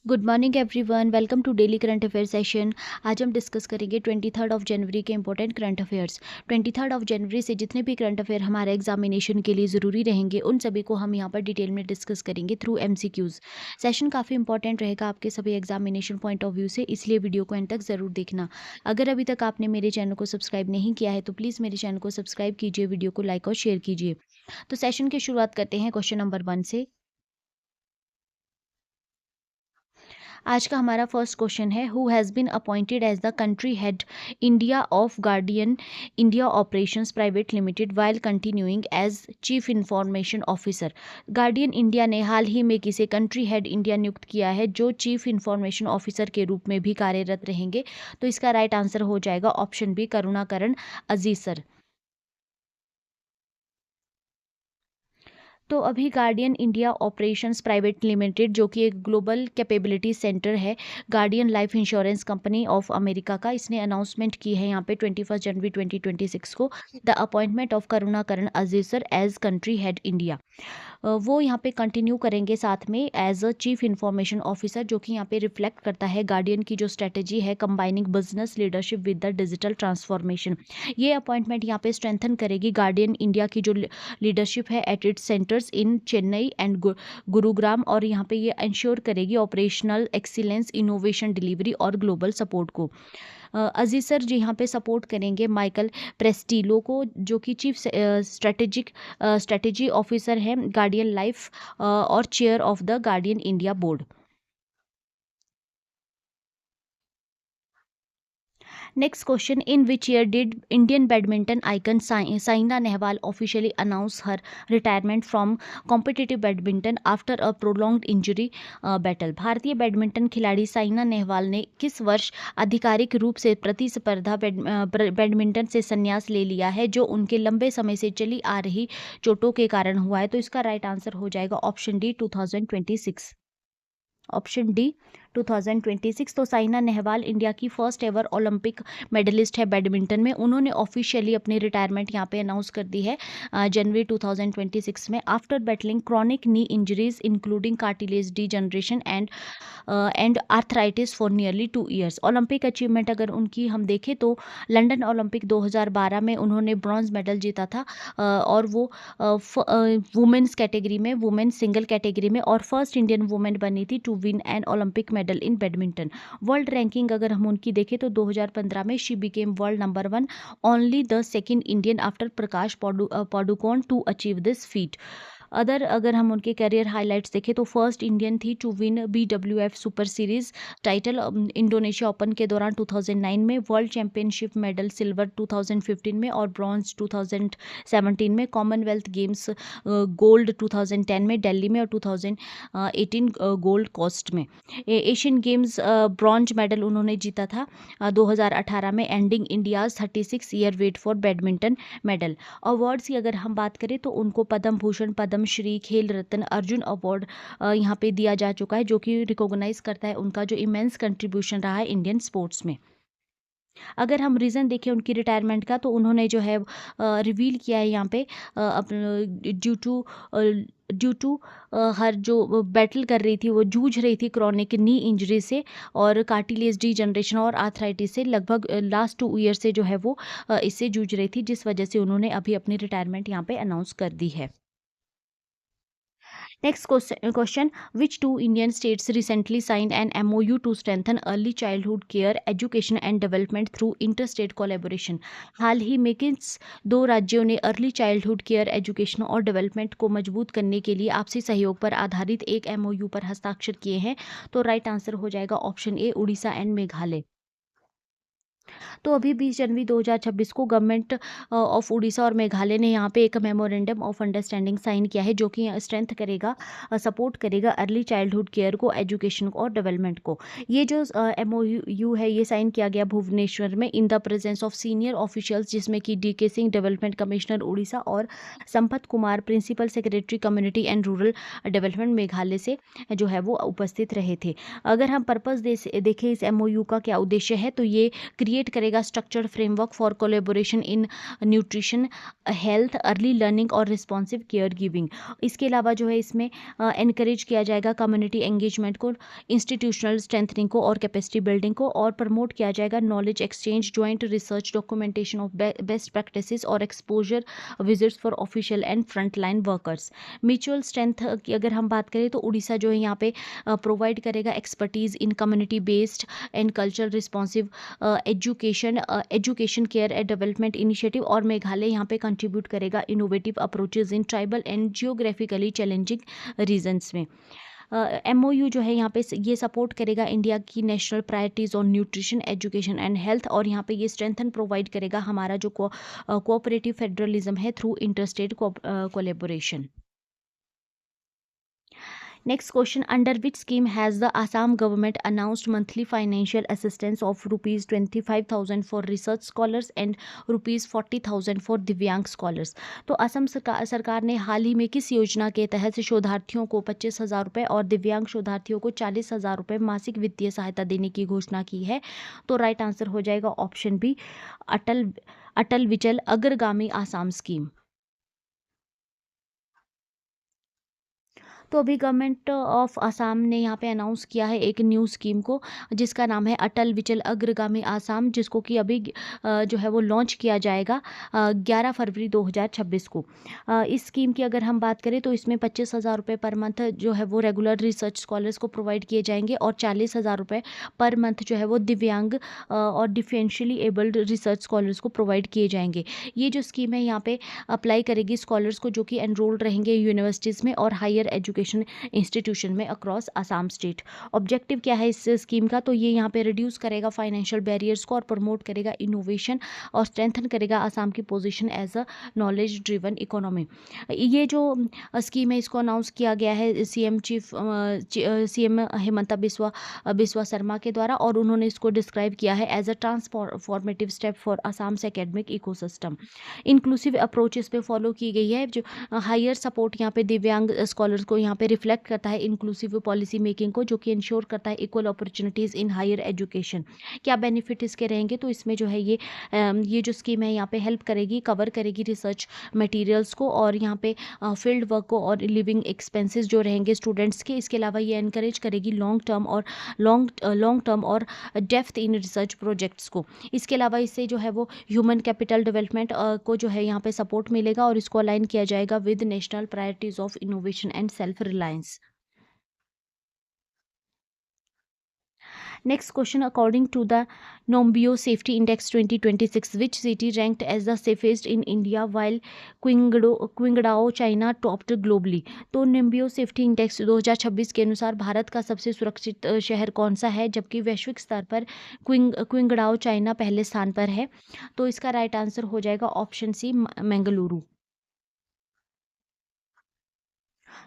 Good morning everyone, welcome to daily current affair session. आज हम discuss करेंगे 23 के इंपॉर्टेंट करंट अफेयर्स। 23 से जितने भी करंट अफेयर हमारे एग्जामिनेशन के लिए ज़रूरी रहेंगे उन सभी को हम यहाँ पर डिटेल में डिस्कस करेंगे थ्रू एमसीक्यूज़। सेशन काफ़ी इंपॉर्टेंट रहेगा आपके सभी एग्जामिनेशन पॉइंट ऑफ व्यू से, इसलिए वीडियो को एंड तक ज़रूर देखना। अगर अभी तक आपने मेरे चैनल को सब्सक्राइब नहीं किया है तो प्लीज़ मेरे चैनल को सब्सक्राइब कीजिए, वीडियो को लाइक और शेयर कीजिए। तो सेशन की शुरुआत करते हैं क्वेश्चन नंबर 1 से। आज का हमारा फर्स्ट क्वेश्चन है, who has been appointed as the country head India of Guardian India operations private limited while continuing as chief information officer. Guardian India ने हाल ही में किसे कंट्री हेड इंडिया नियुक्त किया है जो चीफ इंफॉर्मेशन ऑफिसर के रूप में भी कार्यरत रहेंगे? तो इसका राइट आंसर हो जाएगा option B, Karunakaran Aziz sir. तो अभी guardian India operations private limited जो कि एक ग्लोबल कैपेबिलिटी सेंटर है guardian life insurance company of America का, इसने अनाउंसमेंट की है यहाँ पे 21 जनवरी 2026 को the appointment of Karunakaran Aziz sir as country head India. वो यहाँ पे कंटिन्यू करेंगे साथ में as a chief information officer, जो कि यहाँ पे रिफ्लेक्ट करता है गार्डियन की जो स्ट्रेटेजी है combining business leadership with the digital transformation. ये अपॉइंटमेंट यहाँ पे स्ट्रेंथन करेगी गार्डियन इंडिया की जो लीडरशिप है at its centres in Chennai and Gurugram, और यहाँ पे ये इंश्योर करेगी ऑपरेशनल एक्सीलेंस, इनोवेशन, डिलीवरी और ग्लोबल सपोर्ट को। अजीज सर जी यहाँ पे सपोर्ट करेंगे माइकल प्रेस्टिलो को, जो कि चीफ स्ट्रेटेजी ऑफिसर है गार्डियन लाइफ और chair of the guardian India board. Next question, in which year did Indian badminton icon Saina Nehwal officially announce her retirement from competitive badminton after a prolonged injury battle? भारतीय badminton खिलाड़ी साइना नेहवाल ने किस वर्ष आधिकारिक रूप से प्रतिस्पर्धा बैडमिंटन से संन्यास ले लिया है जो उनके लंबे समय से चली आ रही चोटों के कारण हुआ है? तो इसका राइट आंसर हो जाएगा ऑप्शन डी, 2026। Option D 2026। तो साइना नेहवाल इंडिया की फर्स्ट एवर ओलंपिक मेडलिस्ट है बैडमिंटन में। उन्होंने ऑफिशियली अपनी रिटायरमेंट यहाँ पे अनाउंस कर दी है जनवरी 2026 में, after battling chronic knee injuries including cartilage degeneration and arthritis for nearly 2 years. Olympic achievement अगर उनकी हम देखें तो लंदन ओलंपिक 2012 में उन्होंने ब्रॉन्ज मेडल जीता था, और वो वुमेन्स कैटेगरी में, वुमेन सिंगल कैटेगरी में, और फर्स्ट इंडियन वुमेन बनी थी to win an Olympic medal in badminton. World ranking अगर हम उनकी देखें तो 2015 में she became world number 1, only the second Indian after Prakash Padukone to achieve this feat. अगर हम उनके करियर हाइलाइट्स देखें तो फर्स्ट इंडियन थी to win BWF super series title Indonesia open के दौरान 2009 में, वर्ल्ड चैंपियनशिप मेडल सिल्वर 2015 में और ब्रॉन्ज 2017 में, कॉमनवेल्थ गेम्स गोल्ड 2010 में दिल्ली में और 2018 गोल्ड कोस्ट में, एशियन गेम्स ब्रॉन्ज मेडल उन्होंने जीता था 2018 में, ending India's 36 year wait for badminton medal. Awards की अगर हम बात करें तो उनको पद्म भूषण, पद्म श्री, खेल रत्न, अर्जुन अवार्ड यहाँ पे दिया जा चुका है, जो कि रिकॉग्नाइज करता है उनका जो इमेंस कंट्रीब्यूशन रहा है इंडियन स्पोर्ट्स में। अगर हम रीज़न देखें उनकी रिटायरमेंट का तो उन्होंने जो है रिवील किया है यहाँ पे ड्यू टू हर जो बैटल कर रही थी, वो जूझ रही थी क्रॉनिक नी इंजरी से और कार्टिलेज डी जनरेशन और आर्थराइटिस से, लगभग लास्ट 2 ईयर से जो है वो इससे जूझ रही थी, जिस वजह से उन्होंने अभी अपनी रिटायरमेंट यहाँ पे अनाउंस कर दी है। Next question, which two Indian states recently signed an MOU to strengthen early childhood care, education and development through interstate collaboration? हाल ही में किस दो राज्यों ने अर्ली चाइल्डहुड केयर, एजुकेशन और डेवलपमेंट को मजबूत करने के लिए आपसी सहयोग पर आधारित एक MOU पर हस्ताक्षर किए हैं? तो राइट आंसर हो जाएगा option A, Orissa and Meghalaya. तो अभी 20 जनवरी 2026 को गवर्नमेंट ऑफ उड़ीसा और मेघालय ने यहाँ पे एक मेमोरेंडम ऑफ अंडरस्टैंडिंग साइन किया है, जो कि स्ट्रेंथ करेगा, सपोर्ट करेगा अर्ली चाइल्डहुड केयर को, एजुकेशन को और डेवलपमेंट को। ये जो MOU है ये साइन किया गया भुवनेश्वर में in the presence of senior officials, जिसमें कि DK Singh, development commissioner Orissa, और Sampath Kumar, principal secretary community and rural development Meghalaya से जो है वो उपस्थित रहे थे। अगर हम पर्पस देखें इस MOU का क्या उद्देश्य है, तो ये क्रिएट क्रिएट करेगा structured framework for collaboration in nutrition, health, early learning और रिस्पॉन्सिव केयर गिविंग। इसके अलावा जो है इसमें एनकरेज किया जाएगा कम्युनिटी एंगेजमेंट को, इंस्टीट्यूशनल स्ट्रेंथनिंग को और कैपेसिटी बिल्डिंग को, और प्रमोट किया जाएगा knowledge exchange, joint research, documentation of best practices और exposure visits for official and front line workers. Mutual strength की अगर हम बात करें तो उड़ीसा जो है यहाँ पे प्रोवाइड करेगा expertise in community based and culture responsive education care and development initiative, और मेघालय यहाँ पे कंट्रीब्यूट करेगा innovative approaches in tribal and geographically challenging regions में। MOU जो है यहाँ पे ये सपोर्ट करेगा इंडिया की national priorities on nutrition, education and health, और यहाँ पे ये स्ट्रेंथन प्रोवाइड करेगा हमारा जो कोऑपरेटिव फेडरलिज्म है through interstate collaboration. Next question, under which scheme has the Assam government announced monthly financial assistance of rupees 25,000 for research scholars and rupees 40,000 for दिव्यांग scholars? तो असम सरकार ने हाल ही में किस योजना के तहत शोधार्थियों को 25,000 रुपये और दिव्यांग शोधार्थियों को 40,000 रुपये मासिक वित्तीय सहायता देने की घोषणा की है? तो राइट आंसर हो जाएगा ऑप्शन बी, अटल विचल अग्रगामी आसाम स्कीम। तो अभी गवर्नमेंट ऑफ आसाम ने यहाँ पे अनाउंस किया है एक न्यू स्कीम को, जिसका नाम है अटल विचल अग्रगामी आसाम, जिसको कि अभी जो है वो लॉन्च किया जाएगा 11 फरवरी 2026 को। इस स्कीम की अगर हम बात करें तो इसमें 25,000 रुपये पर मंथ जो है वो रेगुलर रिसर्च स्कॉलर्स को प्रोवाइड किए जाएंगे, और 40,000 रुपये पर मंथ जो है वो दिव्यांग और डिफरेंशियली एबल्ड रिसर्च स्कॉलर्स को प्रोवाइड किए जाएंगे। ये जो स्कीम है यहाँ पे अप्लाई करेगी स्कॉलर्स को जो कि एनरोल्ड रहेंगे यूनिवर्सिटीज़ में और हायर एजुकेशन इंस्टीट्यूशन में अक्रॉस आसाम स्टेट। ऑब्जेक्टिव क्या है इस स्कीम का? तो ये यहाँ पे रिड्यूस करेगा फाइनेंशियल बैरियर्स को और प्रमोट करेगा इनोवेशन और स्ट्रेंथन करेगा आसाम की position as a knowledge driven economy. ये जो स्कीम है इसको अनाउंस किया गया है सीएम हेमंता बिस्वा शर्मा के द्वारा, और उन्होंने इसको डिस्क्राइब किया है as a transformative step for Assam's academic ecosystem. Inclusive approach इस पे फॉलो की गई है, जो हायर सपोर्ट यहाँ पे दिव्यांग स्कॉलर्स को यहाँ पे रिफ्लेक्ट करता है इंक्लूसिव पॉलिसी मेकिंग को, जो कि इंश्योर करता है equal opportunities in higher education. क्या बेनिफिट इसके रहेंगे? तो इसमें जो है ये जो स्कीम है यहाँ पे हेल्प करेगी, कवर करेगी रिसर्च मटेरियल्स को, और यहाँ पे फील्ड वर्क को और लिविंग एक्सपेंसेस जो रहेंगे स्टूडेंट्स के। इसके अलावा ये एनकरेज करेगी लॉन्ग टर्म और डेप्थ इन रिसर्च प्रोजेक्ट्स को। इसके अलावा इससे जो है वो ह्यूमन कैपिटल डेवलपमेंट को जो है यहाँ पे सपोर्ट मिलेगा, और इसको अलाइन किया जाएगा with national priorities of innovation and self reliance. Next question, according to the Nombio Safety Index 2026, which city ranked as the safest in India while Qingdao China topped globally? तो Nombio Safety Index 2026 के अनुसार भारत का सबसे सुरक्षित शहर कौन सा है, जबकि वैश्विक स्तर पर क्विंगडाओ चाइना पहले स्थान पर है? तो इसका राइट आंसर हो जाएगा ऑप्शन सी, मंगलुरु।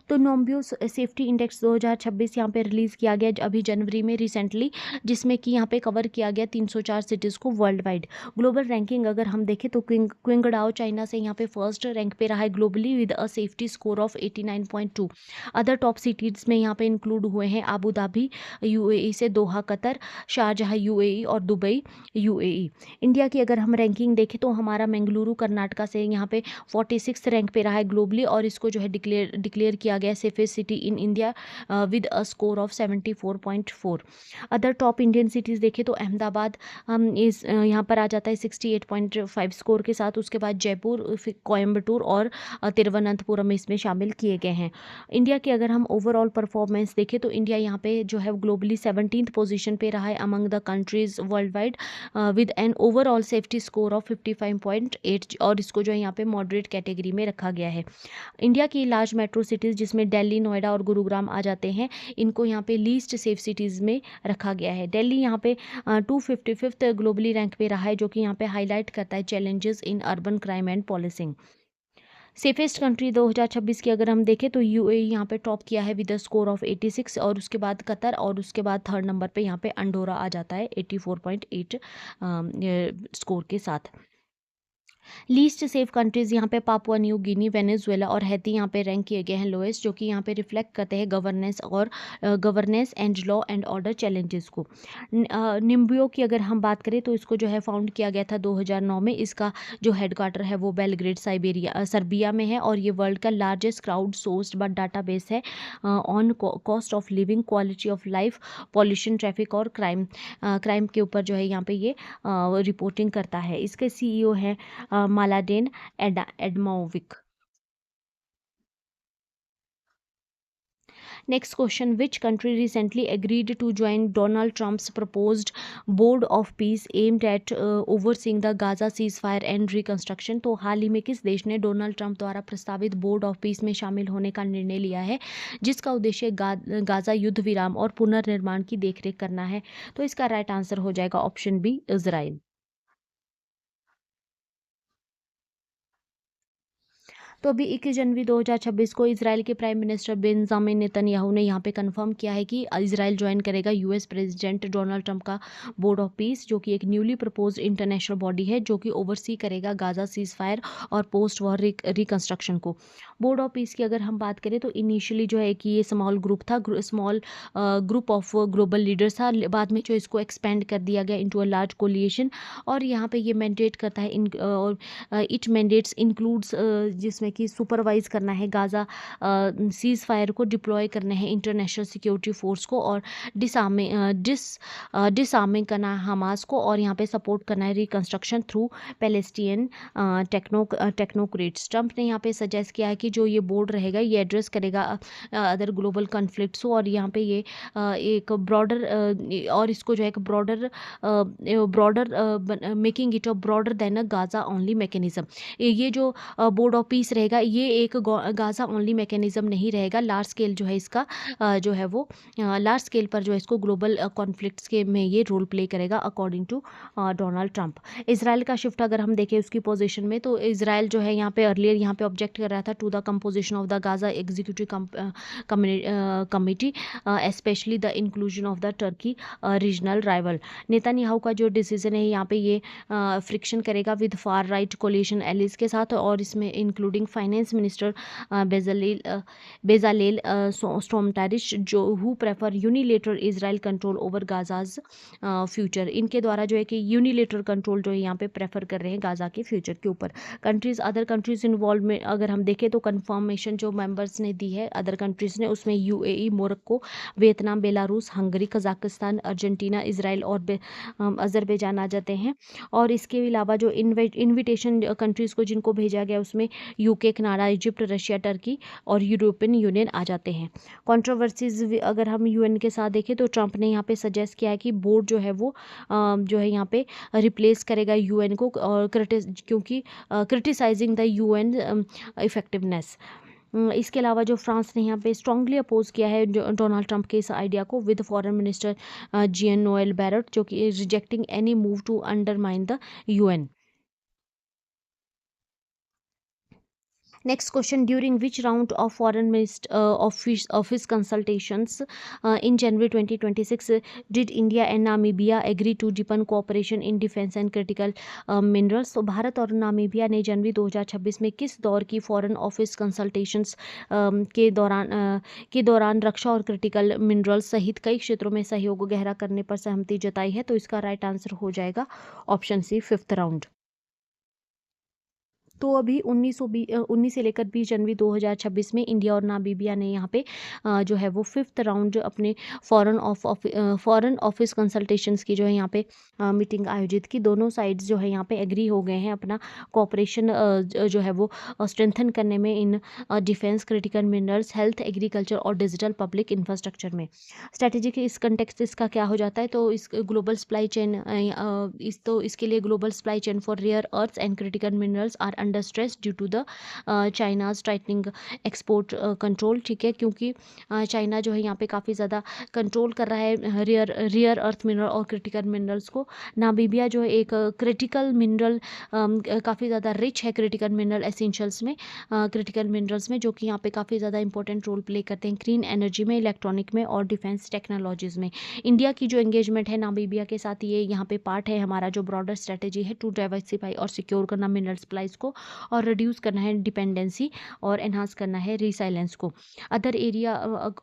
तो नोम्बियो सेफ्टी इंडेक्स 2026 यहाँ पे रिलीज़ किया गया अभी जनवरी में रिसेंटली, जिसमें कि यहाँ पे कवर किया गया 304 सिटीज़ को वर्ल्ड वाइड। ग्लोबल रैंकिंग अगर हम देखें तो क्विंगडाओ चाइना से यहाँ पे फर्स्ट रैंक पे रहा है globally with a safety score of 89.2। Other top cities में यहाँ पे इंक्लूड हुए हैं आबू धाबी यूएई से, दोहा कतर, शारजहाँ यूएई और दुबई यूएई। इंडिया की अगर हम रैंकिंग देखें तो हमारा बेंगलुरु कर्नाटका से यहाँ पे 46 रैंक पे रहा है ग्लोबली, और इसको जो है डिक्लेयर किया गया safest city in India with a score of 74.4। Other top Indian cities देखें तो अहमदाबाद इस यहाँ पर आ जाता है 68.5 स्कोर के साथ। उसके बाद जयपुर, फिर कोयम्बटूर और तिरुवनंतपुरम इसमें शामिल किए गए हैं। इंडिया की अगर हम ओवरऑल परफॉर्मेंस देखें तो इंडिया यहाँ पे जो है ग्लोबली 17th पोजीशन पे रहा है among the countries world wide with an overall safety score of 55.8, और इसको जो है यहाँ पे मॉडरेट कैटेगरी में रखा गया है। इंडिया की लार्ज मेट्रो सिटीज़ जिसमें दिल्ली, नोएडा और गुरुग्राम आ जाते हैं, इनको यहाँ पे लीस्ट सेफ सिटीज़ में रखा गया है। दिल्ली यहाँ पे 255th ग्लोबली रैंक पे रहा है, जो कि यहाँ पे हाईलाइट करता है challenges in urban crime and policing. Safest country 2026 की अगर हम देखें तो यूएई यहाँ पे टॉप किया है विद अ स्कोर ऑफ 86, और उसके बाद कतर, और उसके बाद थर्ड नंबर पे यहाँ पे अंडोरा आ जाता है 84.8 स्कोर के साथ। लीस्ट सेफ कंट्रीज़ यहाँ पे पापुआ न्यू गिनी, वेनेजुएला और हैती यहाँ पे रैंक किए गए हैं लोएस्ट, जो कि यहाँ पे रिफ्लेक्ट करते हैं governance and law and order challenges को। निम्बियो की अगर हम बात करें तो इसको जो है फाउंड किया गया था 2009 में। इसका जो हेडक्वार्टर है वो बेलग्रेड सर्बिया में है और ये वर्ल्ड का largest crowd sourced but database है on cost of living, quality of life, pollution, traffic और क्राइम के ऊपर जो है यहाँ पे ये रिपोर्टिंग करता है। इसके सीईओ हैं Maladen Edmovic. Next question: which country recently agreed to join Donald Trump's proposed Board of Peace aimed at overseeing the Gaza ceasefire and reconstruction? तो हाल ही में किस देश ने डोनाल्ड ट्रंप द्वारा प्रस्तावित बोर्ड ऑफ पीस में शामिल होने का निर्णय लिया है, जिसका उद्देश्य गाजा युद्ध विराम और पुनर्निर्माण की देखरेख करना है? तो इसका राइट आंसर हो जाएगा ऑप्शन बी, इजराइल। तो अभी 21 जनवरी 2026 को इजराइल के प्राइम मिनिस्टर बेंजामिन नेतन्याहू ने यहाँ पे कंफर्म किया है कि इजराइल ज्वाइन करेगा यूएस प्रेसिडेंट डोनाल्ड ट्रंप का बोर्ड ऑफ पीस, जो कि एक न्यूली प्रपोज्ड इंटरनेशनल बॉडी है जो कि ओवरसी करेगा गाजा सीज फायर और पोस्ट वॉर रिकंस्ट्रक्शन को। बोर्ड ऑफ पीस की अगर हम बात करें तो इनिशियली जो है कि ये स्मॉल ग्रुप था, small group of global leaders था। बाद में जो इसको एक्सपेंड कर दिया गया इनटू अ लार्ज कोलिएशन और यहाँ पे ये मैंडेट करता है इट मैंडेट्स इंक्लूड्स जिसमें कि सुपरवाइज करना है गाजा सीज फायर को, डिप्लॉय करना है इंटरनेशनल सिक्योरिटी फोर्स को और डिसआर्मिंग करना है हमास को और यहाँ पे सपोर्ट करना है reconstruction through Palestine technocrats. Trump ने यहाँ पे सजेस्ट किया है कि जो ये बोर्ड रहेगा ये एड्रेस करेगा अदर ग्लोबल कॉन्फ्लिक्ट्स को और यहाँ पे ये एक ब्रॉडर और इसको जो है एक broader making it a broader then a Gaza only mechanism. ये जो बोर्ड ऑफ पीस रहेगा ये एक गाजा ओनली मैकेनिज्म नहीं रहेगा, लार्ज स्केल जो है इसका जो है वो लार्ज स्केल पर जो है इसको ग्लोबल कॉन्फ्लिक्ट्स के में ये रोल प्ले करेगा according to Donald Trump. Israel का शिफ्ट अगर हम देखें उसकी पोजीशन में तो इसराइल जो है यहाँ पे अर्लियर यहाँ पे ऑब्जेक्ट कर रहा था to the composition of the Gaza executive committee specially the inclusion of the Turkey regional rival. Netanyahu का जो डिसीजन है यहाँ पे ये फ्रिक्शन करेगा with far right coalition allies के साथ और इसमें including finance minister Bezalel Smotrich जो who prefer unilateral Israel control over Gaza's future. इनके द्वारा जो है कि यूनिलेटरल कंट्रोल जो है यहाँ पे प्रेफर कर रहे हैं गाजा के फ्यूचर के ऊपर। अदर कंट्रीज इन्वॉल्व में अगर हम देखें तो कंफर्मेशन जो मेंबर्स ने दी है अदर कंट्रीज ने उसमें UAE, Morocco, Vietnam, Belarus, Hungary, Kazakhstan, Argentina, Israel और अजरबैजान आ जाते हैं। और इसके अलावा जो इनविटेशन कंट्रीज़ को जिनको भेजा गया उसमें UK, Canada, Egypt, Russia, Turkey और यूरोपियन यूनियन आ जाते हैं। कंट्रोवर्सीज अगर हम यूएन के साथ देखें तो ट्रंप ने यहाँ पे सजेस्ट किया है कि बोर्ड जो है वो जो है यहाँ पे रिप्लेस करेगा यूएन को और क्योंकि क्रिटिसाइजिंग द यूएन इफेक्टिवनेस। इसके अलावा जो फ्रांस ने यहाँ पे स्ट्रांगली अपोज किया है डोनाल्ड ट्रंप के इस आइडिया को with foreign minister Jean Noel Barrot जो कि rejecting any move to undermine the UN. Next question: during which round of foreign office consultations in January 2026 did India and Namibia agree to deepen cooperation in defense and critical minerals? तो भारत और Namibia ने जनवरी 2026 में किस दौर की foreign office consultations के दौरान रक्षा और क्रिटिकल मिनरल्स सहित कई क्षेत्रों में सहयोग गहरा करने पर सहमति जताई है? तो इसका राइट आंसर हो जाएगा ऑप्शन सी, 5th राउंड। तो अभी 19 से लेकर 20 जनवरी 2026 में इंडिया और नामीबिया ने यहाँ पे जो है वो 5th राउंड अपने फॉरेन ऑफिस कंसल्टेशंस की जो है यहाँ पे मीटिंग आयोजित की। दोनों साइड्स जो है यहाँ पे एग्री हो गए हैं अपना कोऑपरेशन जो है वो स्ट्रेंथन करने में in defence, critical minerals, health, agriculture और डिजिटल पब्लिक इंफ्रास्ट्रक्चर में। स्ट्रेटेजी के इस कंटेक्स्ट इसका क्या हो जाता है तो इस ग्लोबल सप्लाई चेन इसके लिए global supply chain for rare earths and critical minerals are under stress due to the China's tightening export control, ठीक है, क्योंकि चाइना जो है यहाँ पे काफ़ी ज़्यादा कंट्रोल कर रहा है रेयर रेयर अर्थ मिनरल और क्रिटिकल मिनरल्स को। नामीबिया जो है एक क्रिटिकल मिनरल काफ़ी ज़्यादा रिच है क्रिटिकल मिनरल एसेंशियल्स में, क्रिटिकल मिनरल्स में, जो कि यहाँ पे काफ़ी ज़्यादा इंपॉर्टेंट रोल प्ले करते हैं क्लीन एनर्जी में, इलेक्ट्रॉनिक में और डिफेंस टेक्नोलॉजीज़ में। इंडिया की जो एंगेजमेंट है नामीबिया के साथ, ये यहाँ पे पार्ट है हमारा जो ब्रॉडर स्ट्रेटेजी है टू डाइवर्सिफाई और सिक्योर करना मिनरल सप्लाईज को, और रिड्यूस करना है डिपेंडेंसी और एनहांस करना है रिसाइलेंस को। अदर एरिया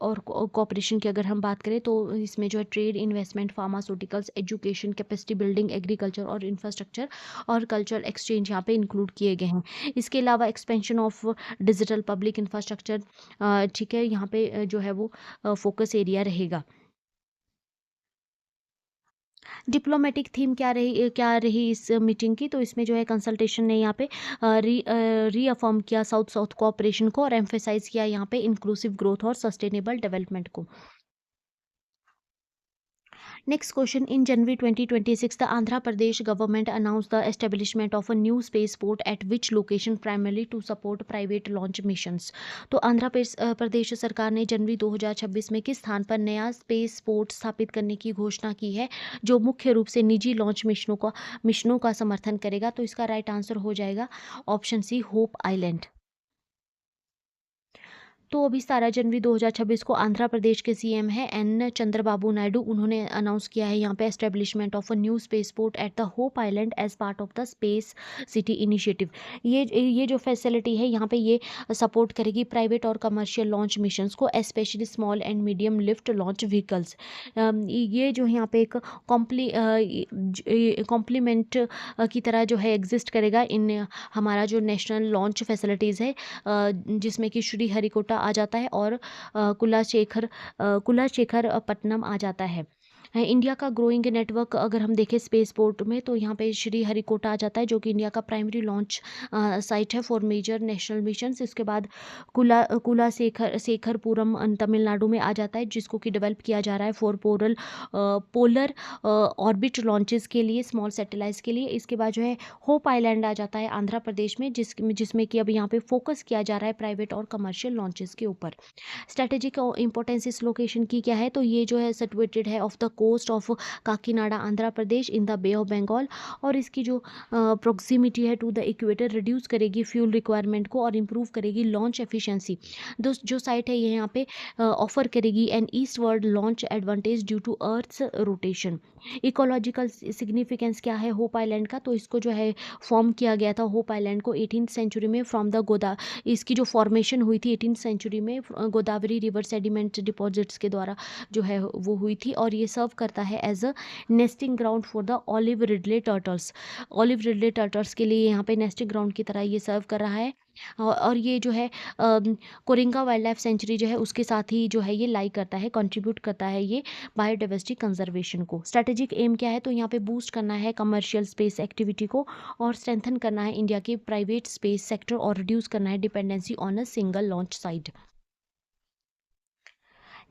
और कोऑपरेशन की अगर हम बात करें तो इसमें जो है trade, investment, pharmaceuticals, education, capacity building, agriculture और इंफ्रास्ट्रक्चर और कल्चरल एक्सचेंज यहाँ पे इंक्लूड किए गए हैं। इसके अलावा expansion of digital public infrastructure, ठीक है, यहाँ पे जो है वो फोकस एरिया रहेगा। डिप्लोमेटिक थीम क्या रही इस मीटिंग की, तो इसमें जो है कंसल्टेशन ने यहाँ पे रीअफर्म किया साउथ साउथ कोऑपरेशन को और एम्फेसाइज किया यहाँ पे इंक्लूसिव ग्रोथ और सस्टेनेबल डेवलपमेंट को। Next question. In January 2026, the Andhra Pradesh government announced the establishment of a new spaceport at which location primarily to support private launch missions. तो आंध्र प्रदेश सरकार ने जनवरी 2026 में किस स्थान पर नया स्पेस पोर्ट स्थापित करने की घोषणा की है, जो मुख्य रूप से निजी लॉन्च मिशनों का समर्थन करेगा? तो इसका राइट आंसर हो जाएगा ऑप्शन सी, होप आइलैंड। तो अभी 17 जनवरी 2026 को आंध्र प्रदेश के सीएम है एन चंद्रबाबू नायडू, उन्होंने अनाउंस किया है यहाँ पे establishment of a new space port at the Hope Island as part of the space city initiative. ये जो फैसिलिटी है यहाँ पे ये सपोर्ट करेगी प्राइवेट और कमर्शियल लॉन्च मिशंस को, specially small and medium lift launch vehicles. ये जो है यहाँ पे एक कॉम्प्लीमेंट की तरह जो है एग्जिस्ट करेगा इन हमारा जो नेशनल लॉन्च फैसिलिटीज़ है, जिसमें कि श्री हरिकोटा आ जाता है और कुलाशेखर पट्टनम आ जाता है। इंडिया का ग्रोइंग नेटवर्क अगर हम देखें स्पेस पोर्ट में, तो यहाँ पे श्री हरिकोटा आ जाता है, जो कि इंडिया का प्राइमरी लॉन्च साइट है फॉर मेजर नेशनल मिशंस। इसके बाद शेखरपुरम तमिलनाडु में आ जाता है, जिसको कि डेवलप किया जा रहा है फॉर पोलर ऑर्बिट लॉन्चेस के लिए, स्मॉल सैटेलाइट्स के लिए। इसके बाद जो है होप आइलैंड आ जाता है आंध्र प्रदेश में, जिसमें कि अब यहाँ पे फोकस किया जा रहा है प्राइवेट और कमर्शियल लॉन्चेस के ऊपर। स्ट्रेटेजिक इंपॉर्टेंस इस लोकेशन की क्या है, तो ये जो है सिचुएटेड है off the coast of Kakinada Andhra Pradesh in the bay of Bengal, और इसकी जो प्रोक्सिमिटी है टू द इक्वेटर रिड्यूस करेगी फ्यूल रिक्वायरमेंट को और इम्प्रूव करेगी लॉन्च एफिशिएंसी। जो साइट है ये यहाँ पे ऑफर करेगी an eastward launch advantage due to earth's rotation. Ecological significance क्या है होप आइलैंड का, तो इसको जो है फॉर्म किया गया था होप आइलैंड को 18th सेंचुरी में फ्रॉम द इसकी जो फॉर्मेशन हुई थी 18th सेंचुरी में गोदावरी रिवर सेडिमेंट डिपॉजिट्स के द्वारा जो है वो हुई थी, और ये सर्व करता है as a nesting ground for the olive ridley turtles. Olive ridley turtles के लिए यहाँ पे नेस्टिंग ग्राउंड की तरह ये सर्व कर रहा है। और ये जो है कोरिंगा वाइल्ड लाइफ सेंचुरी जो है उसके साथ ही जो है ये लाई करता है, कंट्रीब्यूट करता है ये बायोडाइवर्सिटी कंजर्वेशन को। स्ट्रेटेजिक एम क्या है, तो यहाँ पे बूस्ट करना है कमर्शियल स्पेस एक्टिविटी को और स्ट्रेंथन करना है इंडिया के प्राइवेट स्पेस सेक्टर और रिड्यूस करना है dependency on a single launch site.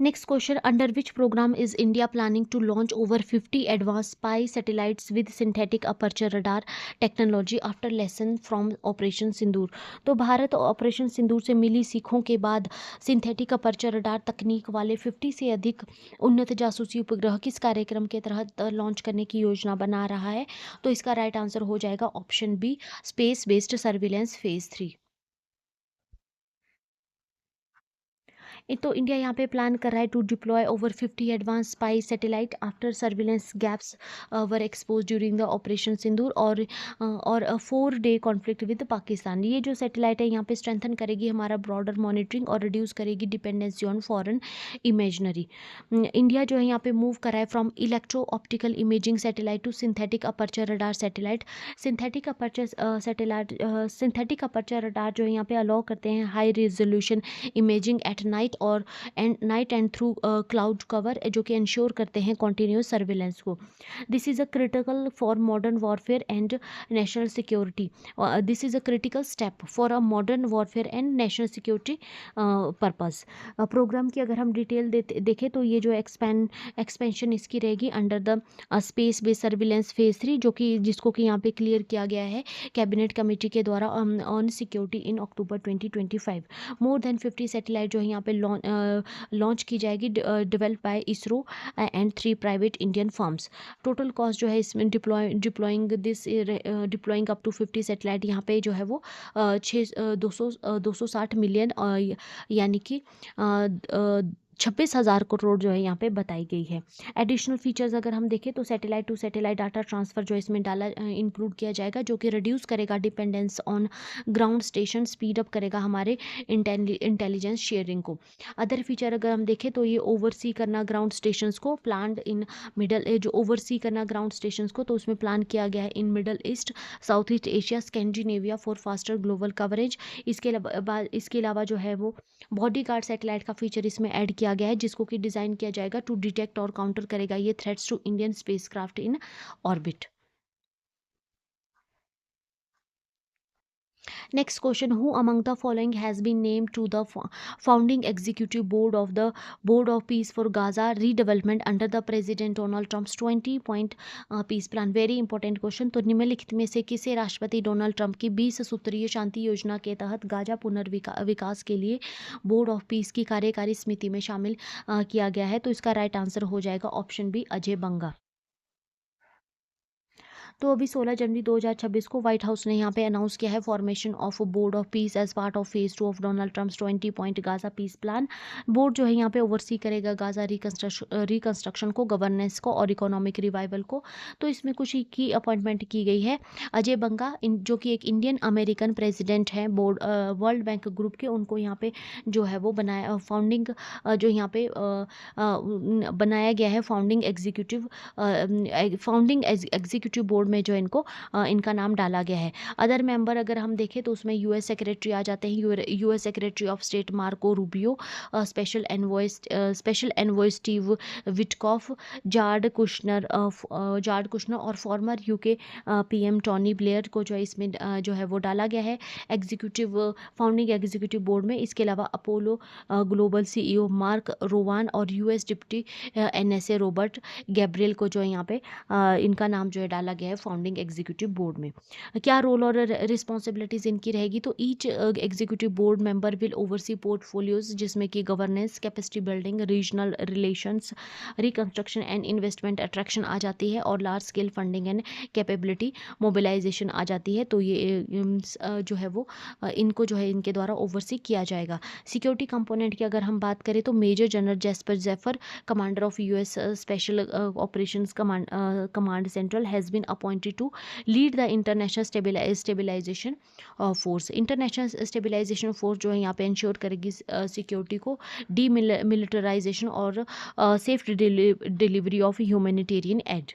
Next question. Under which program is India planning to launch over 50 advanced spy satellites with synthetic aperture radar technology after lesson from Operation Sindoor? तो Bharat operation सिंदूर से मिली सीखों के बाद synthetic aperture radar तकनीक वाले 50 से अधिक उन्नत जासूसी उपग्रह किस कार्यक्रम के तहत लॉन्च करने की योजना बना रहा है? तो इसका राइट आंसर हो जाएगा option B, space based surveillance phase 3। तो इंडिया यहाँ पे प्लान कर रहा है to deploy over 50 advance spy satellite after surveillance gaps were expose during the operation Sindoor और 4-day कॉन्फ्लिक्ट विद पाकिस्तान। ये जो सैटेलाइट है यहाँ पे स्ट्रेंथन करेगी हमारा ब्रॉडर मॉनिटरिंग और रिड्यूस करेगी dependency on foreign imaginary. India जो है यहाँ पे मूव कर रहा है from electro optical imaging satellite to synthetic aperture radar satellite. Synthetic aperture radar जो है यहाँ पे अलाउ करते हैं high resolution imaging at night और night and through cloud cover, जो कि इंश्योर करते हैं कॉन्टिन्यूस सर्विलेंस को. This is a critical for modern warfare and national security. This is a critical step for a modern warfare and national security purpose. Program की अगर हम detail देखें तो ये जो एक्सपेंशन इसकी रहेगी under the space based surveillance phase 3, जो कि जिसको कि यहाँ पे क्लियर किया गया है कैबिनेट कमेटी के द्वारा on security in October 2025. More than 50 satellite जो है यहाँ पे लॉन्च की जाएगी, develop by ISRO and 3 private Indian firms. Total cost जो है इसमें डिप्लॉइंग अप टू 50 सैटेलाइट यहाँ पे जो है वो 260 मिलियन, यानी कि 26,000 करोड़ जो है यहाँ पे बताई गई है. एडिशनल फीचर्स अगर हम देखें तो satellite to satellite data transfer जो इसमें डाला इंक्लूड किया जाएगा, जो कि रिड्यूस करेगा dependence on ground station, speed up करेगा हमारे इंटेलिजेंस शेयरिंग को. अदर फीचर अगर हम देखें तो ये ओवरसी करना ग्राउंड स्टेशंस को, प्लान इन मिडल जो ओवरसी करना ग्राउंड स्टेशंस को, तो उसमें प्लान किया गया है in middle east, south east Asia, Scandinavia for faster global coverage. इसके अलावा जो है वो बॉडी गार्ड सैटेलाइट का फीचर इसमें ऐड किया गया है, जिसको कि डिज़ाइन किया जाएगा टू डिटेक्ट और काउंटर करेगा ये threats to Indian spacecraft in orbit. Next question: who among the following has been named to the founding executive board of the Board of Peace for Gaza Redevelopment under the President Donald Trump's 20-point peace plan? Very important question. तो निम्नलिखित में से किसे राष्ट्रपति Donald Trump की 20 सूत्रीय शांति योजना के तहत गाजा पुनर्विकास के लिए बोर्ड ऑफ पीस की कार्यकारी समिति में शामिल किया गया है? तो इसका राइट आंसर हो जाएगा ऑप्शन बी, अजय बंगा. तो अभी 16 जनवरी 2026 को व्हाइट हाउस ने यहाँ पे अनाउंस किया है formation of board of peace as part of phase 2 of Donald Trump's 20-point Gaza peace plan. Board जो है यहाँ पे ओवरसी करेगा गाजा रिकंस्ट्रक्शन को, गवर्नेंस को और इकोनॉमिक रिवाइवल को. तो इसमें कुछ की अपॉइंटमेंट की गई है. अजय बंगा जो कि एक इंडियन अमेरिकन प्रेसिडेंट हैं बोर्ड वर्ल्ड बैंक ग्रुप के, उनको यहाँ पे जो है वो बनाया फाउंडिंग जो यहाँ पे बनाया गया है फाउंडिंग एग्जीक्यूटिव बोर्ड में जो इनको इनका नाम डाला गया है. अदर मेंबर अगर हम देखें तो उसमें यूएस सेक्रेटरी आ जाते हैं, US secretary of state Marco Rubio, special envoy Steve Witkoff, Jared Kushner और former UK PM Tony Blair को जो है इसमें जो है वो डाला गया है फाउंडिंग एग्जीक्यूटिव बोर्ड में. इसके अलावा Apollo global CEO Mark Rowan और US deputy NSA Robert Gabriel को जो है यहाँ पे इनका नाम जो है डाला गया है फाउंडिंग एग्जीक्यूटिव बोर्ड में. क्या रोल और रिस्पॉन्सिबिलिटीज़ इनकी रहेगी? तो each executive board member will oversee portfolios, जिसमें कि governance, capacity building, regional relations, reconstruction and investment attraction आ जाती है, और large scale funding and capability mobilization आ जाती है. तो ये जो है वो इनको जो है इनके द्वारा ओवरसी किया जाएगा. सिक्योरिटी कंपोनेंट की अगर हम बात करें तो major general Jasper Jeffers, commander of US special operations command central, has been appointed to lead the international stabilization force. International stabilization force जो है यहाँ पे इंश्योर करेगी सिक्योरिटी को, डीमिलिटराइजेशन और safe delivery of humanitarian add.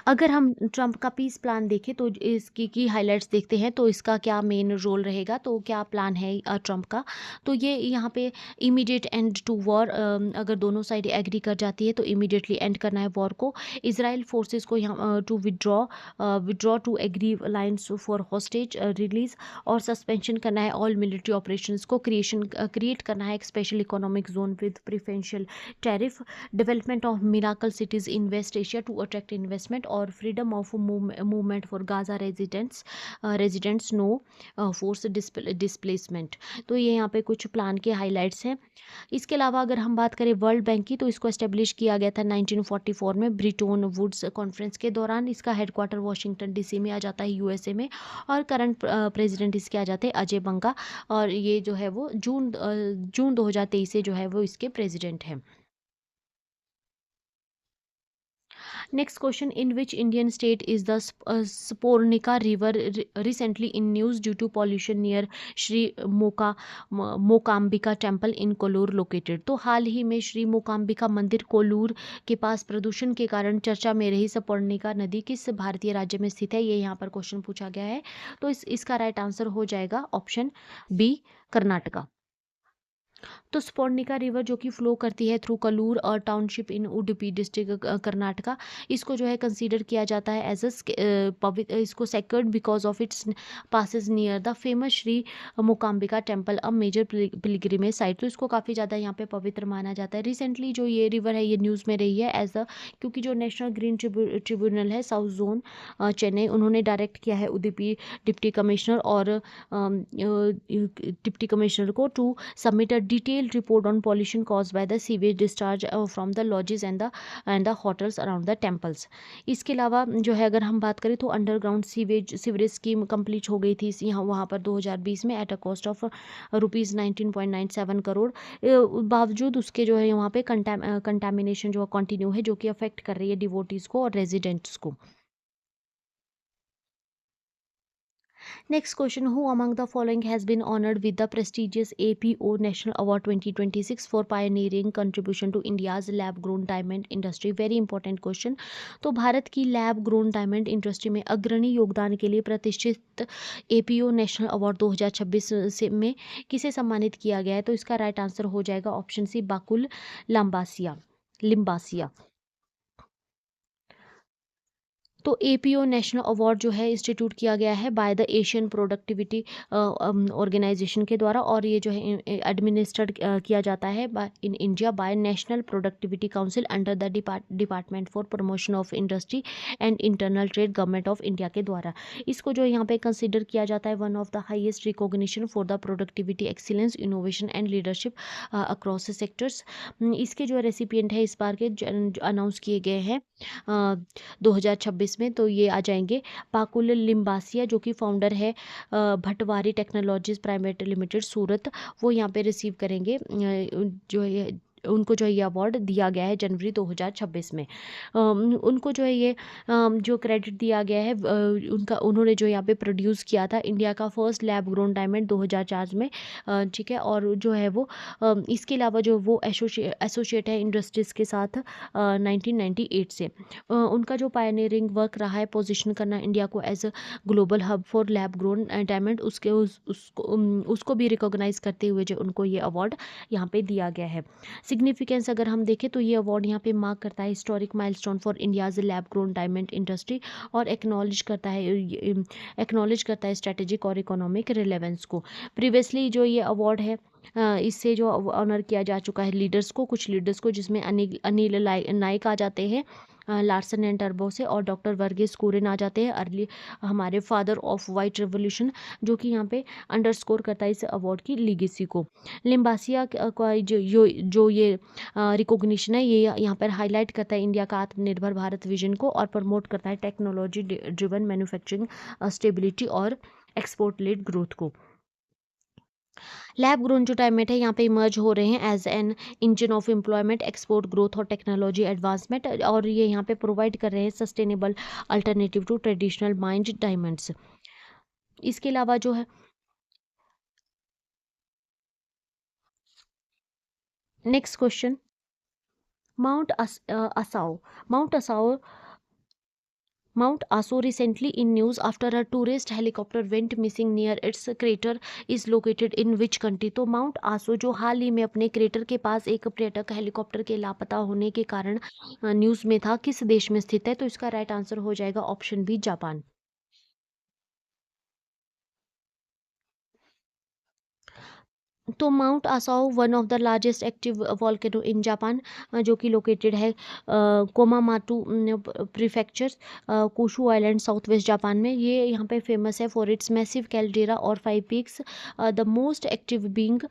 अगर हम Trump का पीस प्लान देखें तो इसकी की हाइलाइट्स देखते हैं, तो इसका क्या मेन रोल रहेगा, तो क्या प्लान है ट्रंप का. तो ये यहाँ पे इमीडिएट एंड टू वॉर, अगर दोनों साइड एग्री कर जाती है तो इमीडिएटली एंड करना है वॉर को. इजराइल फोर्सेस को यहाँ to withdraw to agree lines for hostage release, और सस्पेंशन करना है ऑल मिलिट्री ऑपरेशंस को. क्रिएट करना है एक special economic zone with preferential tariff. Development of miracle cities in West Asia to attract investment, और freedom of movement for Gaza residents, no force displacement. तो ये यहाँ पे कुछ प्लान के हाइलाइट्स हैं. इसके अलावा अगर हम बात करें वर्ल्ड बैंक की, तो इसको एस्टेब्लिश किया गया था 1944 में ब्रिटन वुड्स कॉन्फ्रेंस के दौरान. इसका हेडक्वार्टर वाशिंगटन डीसी में आ जाता है यूएसए में, और करंट प्रेसिडेंट इसके आ जाते हैं अजय बंगा, और ये जो है वो जून 2023 से जो है वो इसके प्रेसिडेंट हैं. Next question: in which Indian state is the Spornica river recently in news due to pollution near Shri Mokambika temple in Kollur located? तो हाल ही में श्री मोकाम्बिका मंदिर कोल्लूर के पास प्रदूषण के कारण चर्चा में रही स्वर्णिका नदी किस भारतीय राज्य में स्थित है? ये यहाँ पर क्वेश्चन पूछा गया है. तो इसका राइट आंसर हो जाएगा ऑप्शन बी, कर्नाटका. तो स्पोर्णिका रिवर जो कि फ्लो करती है थ्रू कलूर और टाउनशिप इन उडुपी डिस्ट्रिक्ट कर्नाटका, इसको जो है कंसीडर किया जाता है एज पवित्र, इसको sacred because of its passes near the famous Shri Mookambika temple, a major pilgrimage site. तो इसको काफ़ी ज़्यादा यहाँ पे पवित्र माना जाता है। रिसेंटली जो ये रिवर है ये न्यूज़ में रही है एज अ, क्योंकि जो नेशनल ग्रीन ट्रिब्यूनल है साउथ जोन चेन्नई, उन्होंने डायरेक्ट किया है उडुपी डिप्टी कमिश्नर और डिप्टी कमिश्नर को to submit a detailed report on pollution caused by the sewage discharge from the lodges and the hotels around the temples। इसके अलावा जो है अगर हम बात करें तो अंडरग्राउंड सीवरेज स्कीम कंप्लीट हो गई थी यहाँ वहाँ पर 2020 में at a cost of rupees 19.97 crore. बावजूद उसके जो है वहाँ पे कंटामिनेशन जो कंटिन्यू है, जो कि अफेक्ट कर रही है डिवोटीज़ को और रेजिडेंट्स को। Next question: who among the following has been honored with the prestigious APO National Award 2026 for pioneering contribution to India's lab grown diamond industry? Very important question। तो भारत की लैब ग्रोन डायमंड इंडस्ट्री में अग्रणी योगदान के लिए प्रतिष्ठित APO national award 2026 में किसे सम्मानित किया गया है? तो इसका राइट आंसर हो जाएगा ऑप्शन सी, बाकुल लिम्बासिया। तो एपीओ नेशनल अवार्ड जो है इंस्टीट्यूट किया गया है by the Asian productivity organization के द्वारा, और ये जो है एडमिनिस्ट्रेड किया जाता है in India by national productivity council under the department for promotion of industry and internal trade, government of India के द्वारा। इसको जो यहाँ पे कंसिडर किया जाता है one of the highest recognition for the productivity excellence innovation and leadership across sectors. इसके जो रेसिपिएंट है इस बार के अनाउंस किए गए हैं 2026 में, तो ये आ जाएंगे पाकुल लिम्बासिया जो कि फाउंडर है भटवारी टेक्नोलॉजीज प्राइवेट लिमिटेड सूरत, वो यहाँ पे रिसीव करेंगे जो ये उनको जो ये अवार्ड दिया गया है जनवरी 2026 में। उनको जो है ये जो क्रेडिट दिया गया है उन्होंने जो यहाँ पे प्रोड्यूस किया था इंडिया का फर्स्ट लैब ग्रोन डायमंड 2004 में, ठीक है। और जो है वो इसके अलावा जो वो एसोसिएट है इंडस्ट्रीज़ के साथ 1998 से। उनका जो पायनियरिंग वर्क रहा है पोजीशन करना इंडिया को as a global hub for lab grown diamond, उसको भी रिकॉग्नाइज करते हुए जो उनको ये अवार्ड यहाँ पे दिया गया है। सिग्निफिकेंस अगर हम देखें तो ये अवार्ड यहाँ पे मार्क करता है historic milestone for India's lab grown diamond industry, और एक्नॉलेज करता है स्ट्रेटेजिक और इकोनॉमिक रिलेवेंस को। प्रीवियसली जो ये अवार्ड है इससे जो ऑनर किया जा चुका है लीडर्स को, कुछ लीडर्स को, जिसमें अनिल नाइक आ जाते हैं लार्सन एंड टर्बो से, और डॉक्टर वर्गीस कुरियन आ जाते हैं अर्ली हमारे फादर ऑफ वाइट रेवोल्यूशन, जो कि यहाँ पे अंडरस्कोर करता है इस अवार्ड की लीगेसी को। लिम्बासिया का जो ये रिकॉग्निशन है ये यहाँ पर हाईलाइट करता है इंडिया का आत्मनिर्भर भारत विजन को, और प्रमोट करता है टेक्नोलॉजी ड्रिवन मैन्युफैक्चरिंग स्टेबिलिटी और एक्सपोर्ट लेड ग्रोथ को। लैब ग्रोन जो डायमंड है यहाँ पे इमर्ज हो रहे हैं as an engine of employment, export growth और टेक्नोलॉजी एडवांसमेंट, और ये यहाँ पे प्रोवाइड कर रहे हैं sustainable alternative to traditional mined diamonds. इसके अलावा जो है next question, mount Aso mount Aso Mount Aso recently in news after a tourist helicopter went missing near its crater is located in which country? तो mount आसो जो हाल ही में अपने crater के पास एक पर्यटक हेलीकॉप्टर के लापता होने के कारण न्यूज़ में था, किस देश में स्थित है? तो इसका राइट आंसर हो जाएगा ऑप्शन बी, जापान। तो mount Aso one of the largest active volcano in Japan, जो कि लोकेटेड है Kumamoto prefecture, Kyushu island south west Japan में। ये यहाँ पे फेमस है फॉर इट्स मैसिव कैल्डेरा और 5 peaks, the most active being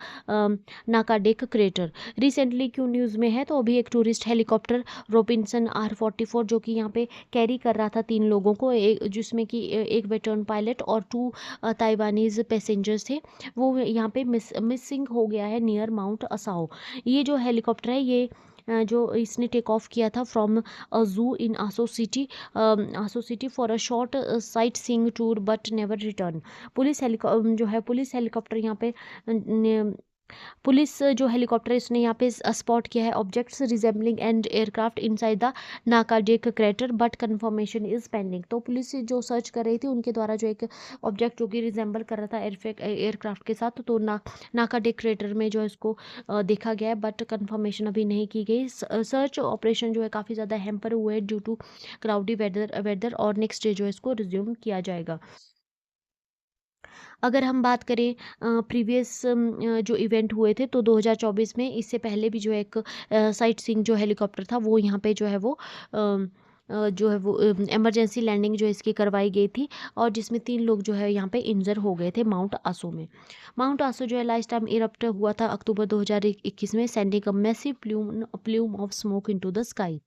Nakadake crater. Recently क्यों न्यूज़ में है? तो अभी एक टूरिस्ट हेलीकॉप्टर रोबिन्सन R44 जो कि यहाँ पे कैरी कर रहा था 3 लोगों को, जिसमें कि एक वेटर्न पायलट और 2 ताइवानीज पैसेंजर्स थे, वो यहाँ पे मिसिंग हो गया है नियर माउंट असाओ। ये जो हेलीकॉप्टर है ये जो इसने टेक ऑफ किया था फ्रॉम अ जू इन आसो city for a short sight seeing tour but never return. Police helicopter यहाँ पे पुलिस जो हेलीकॉप्टर है इसने यहाँ पे स्पॉट किया है objects resembling and aircraft inside the Nakadake crater but confirmation is pending. तो पुलिस जो सर्च कर रही थी उनके द्वारा जो एक ऑब्जेक्ट जो कि रिजेंबल कर रहा था एयरक्राफ्ट के साथ, तो नाकाडेक क्रेटर में जो है इसको देखा गया है, बट कंफर्मेशन अभी नहीं की गई। सर्च ऑपरेशन जो है काफ़ी ज़्यादा हैम्पर हुए हैं ड्यू टू क्लाउडी वेदर और नेक्स्ट डे जो है इसको रिज्यूम किया जाएगा। अगर हम बात करें प्रीवियस जो इवेंट हुए थे तो 2024 में, इससे पहले भी जो एक साइट सीइंग जो हेलीकॉप्टर था वो यहाँ पे जो है वो जो है वो इमरजेंसी लैंडिंग जो इसकी करवाई गई थी, और जिसमें 3 लोग जो है यहाँ पे इंजर हो गए थे माउंट आसो में। माउंट आसो जो है लास्ट टाइम इरप्ट हुआ था अक्टूबर 2021 में, sending a massive plume of smoke into the sky.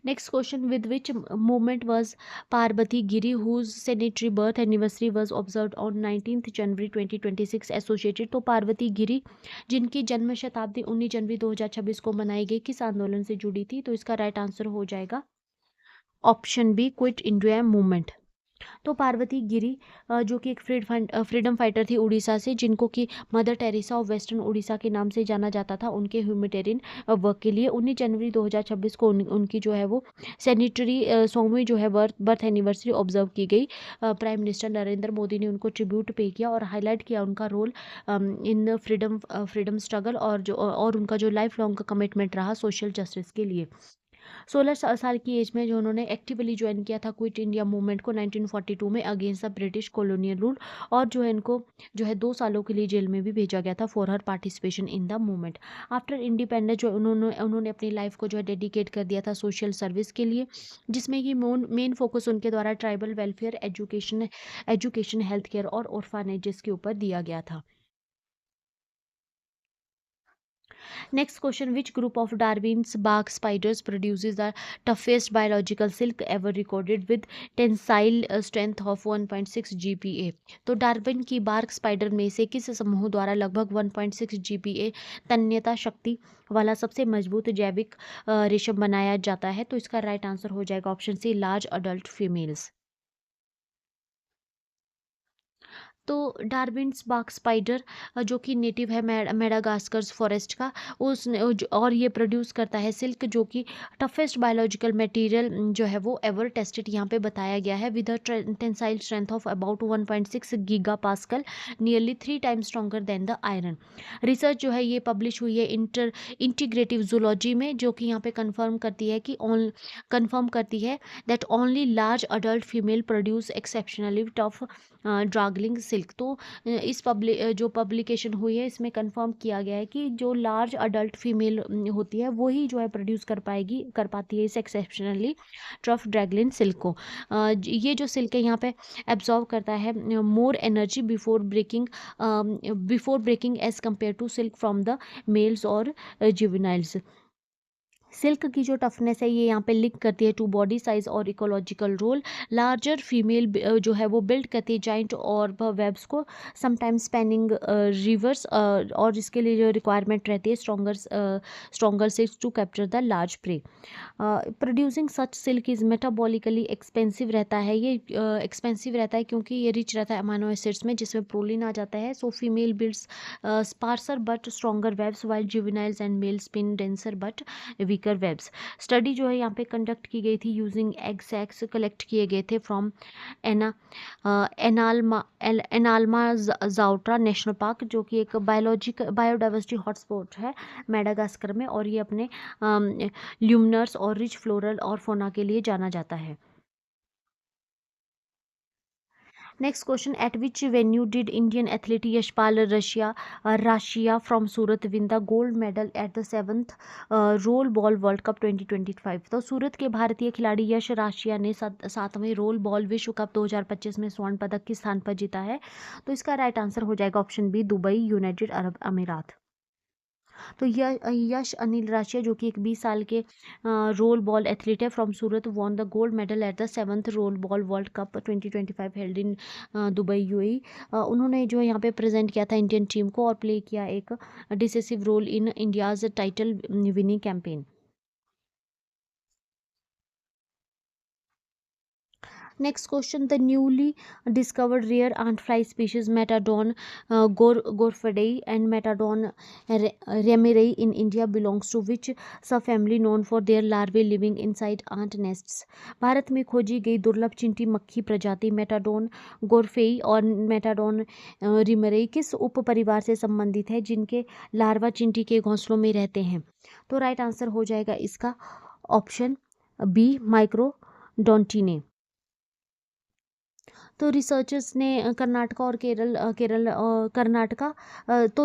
Next question, with which movement was Parvati Giri, whose centenary birth anniversary was observed on 19th January 2026 associated? तो पार्वती गिरी जिनकी जन्म शताब्दी 19 जनवरी 2026 को मनाई गई, किस आंदोलन से जुड़ी थी? तो इसका राइट आंसर हो जाएगा option B, Quit India movement. तो पार्वती गिरी जो कि एक फ्रीडम फाइटर थी उड़ीसा से, जिनको कि mother Teresa of western Orissa के नाम से जाना जाता था उनके ह्यूमैनिटेरियन वर्क के लिए। 19 जनवरी 2026 को उनकी जो है वो सैनिटरी 100वीं जो है बर्थ एनिवर्सरी ऑब्जर्व की गई। प्राइम मिनिस्टर नरेंद्र मोदी ने उनको ट्रिब्यूट पे किया और हाईलाइट किया उनका रोल इन फ्रीडम स्ट्रगल, और उनका जो लाइफ लॉन्ग कमिटमेंट रहा सोशल जस्टिस के लिए। 16 साल की एज में जो उन्होंने एक्टिवली ज्वाइन किया था क्विट इंडिया मूवमेंट को 1942 में against the British colonial rule, और जो है इनको जो है 2 सालों के लिए जेल में भी भेजा गया था for her participation in the movement. After independence जो उन्होंने अपनी लाइफ को जो है डेडिकेट कर दिया था सोशल सर्विस के लिए, जिसमें कि मेन फोकस उनके द्वारा tribal welfare, education health care और ऑर्फानेजेस के ऊपर दिया गया था। Next question, which group of Darwin's bark spiders produces the toughest biological silk ever recorded with tensile strength of 1.6 GPa? तो डार्विन की बार्क स्पाइडर में से किस समूह द्वारा लगभग 1.6 GPa तन्यता शक्ति वाला सबसे मजबूत जैविक रेशम बनाया जाता है? तो इसका राइट आंसर हो जाएगा option C, large adult females. तो डार्विन्स बाग स्पाइडर जो कि नेटिव है मेडागास्कर फॉरेस्ट का, और ये प्रोड्यूस करता है सिल्क जो कि टफेस्ट बायोलॉजिकल मटेरियल जो है वो एवर टेस्टेड यहाँ पे बताया गया है, with a tensile strength of about 1.6 giga pascal, nearly 3 times stronger than the iron. Research जो है ये पब्लिश हुई है इंटीग्रेटिव जूलॉजी में, जो कि यहाँ पे कंफर्म करती है that only large adult female produce exceptionally tough dragline silk. तो जो पब्लिकेशन हुई है इसमें कंफर्म किया गया है कि जो लार्ज अडल्ट फीमेल होती है वही जो है प्रोड्यूस कर पाती है इस एक्सेप्शनली ट्रफ ड्रैगलिन सिल्क को। ये जो सिल्क है यहाँ पे एब्जॉर्व करता है more energy before breaking as compare to silk from the males और जुवेनाइल्स। सिल्क की जो टफनेस है ये यहाँ पे लिंक करती है टू बॉडी साइज और इकोलॉजिकल रोल। लार्जर फीमेल जो है वो बिल्ड करती है जाइंट और वेब्स को, समटाइम्स स्पैनिंग रिवर्स, और इसके लिए जो रिक्वायरमेंट रहती है stronger silk to capture the large prey. Producing such silk is metabolically expensive रहता है, ये एक्सपेंसिव रहता है क्योंकि ये रिच रहता है अमाइनो एसिड्स में जिसमें प्रोलीन आ जाता है। So female builds sparser but stronger webs, while juveniles and male spin denser but weaker webs. Study जो है यहाँ पे कंडक्ट की गई थी यूजिंग एग सैक्स कलेक्ट किए गए थे फ्रॉम एना एनाल्मा जाउट्रा नेशनल पार्क, जो कि एक बायोडाइवर्सिटी हॉटस्पॉट है मेडागास्कर में, और ये अपने ल्यूमिनर्स और रिच फ्लोरल और फोना के लिए जाना जाता है। Next question, at which venue did Indian athlete Yashpal Rashiya from Surat win the gold medal at the 7th roll ball world cup 2025? तो सूरत के भारतीय खिलाड़ी यश राशिया ने 7वें रोल बॉल विश्व कप 2025 में स्वर्ण पदक किस स्थान पर जीता है? तो इसका राइट आंसर हो जाएगा option B, Dubai, United Arab Emirates. तो यश अनिल राशिया जो कि एक 20 साल के रोल बॉल एथलीट है from Surat, won the gold medal at the 7th roll ball world cup 2025 held in Dubai UAE. उन्होंने जो यहाँ पे प्रेजेंट किया था इंडियन टीम को और प्ले किया एक decisive role in India's title winning campaign. Next question: the newly discovered rare antfly species Metadon gorfadei and Metadon remirei in India belongs to which subfamily known for their larvae living inside ant nests? Bharat में खोजी गई दुर्लभ चींटी मक्खी प्रजाति मेटाडोन गोरफेई और मेटाडोन रिमरेई किस उपपरिवार से संबंधित है जिनके लार्वा चींटी के घोंसलों में रहते हैं? तो राइट आंसर हो जाएगा इसका ऑप्शन बी माइक्रोडोंटिने। तो रिसर्चर्स ने कर्नाटका और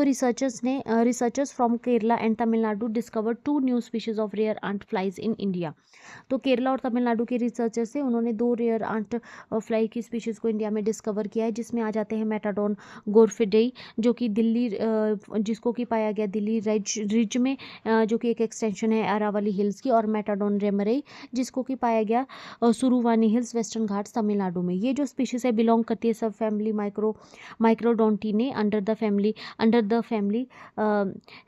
researchers from Kerala and Tamil Nadu discovered 2 new species of rare ant flies in India. तो केरला और तमिलनाडु के रिसर्चर्स से उन्होंने 2 रेयर आंट फ्लाई की स्पीशीज़ को इंडिया में डिस्कवर किया है, जिसमें आ जाते हैं मेटाडोन गोरफिडेई जो कि जिसको कि पाया गया दिल्ली रिज में, जो कि एक एक्सटेंशन है अरावली हिल्स की, और मेटाडोन रेमरेई जिसको कि पाया गया सुरुवानी हिल्स वेस्टर्न घाट्स तमिलनाडु में। ये जो स्पीशीज है बिलोंग करती है सब फैमिली माइक्रोडोंटिने अंडर द फैमिली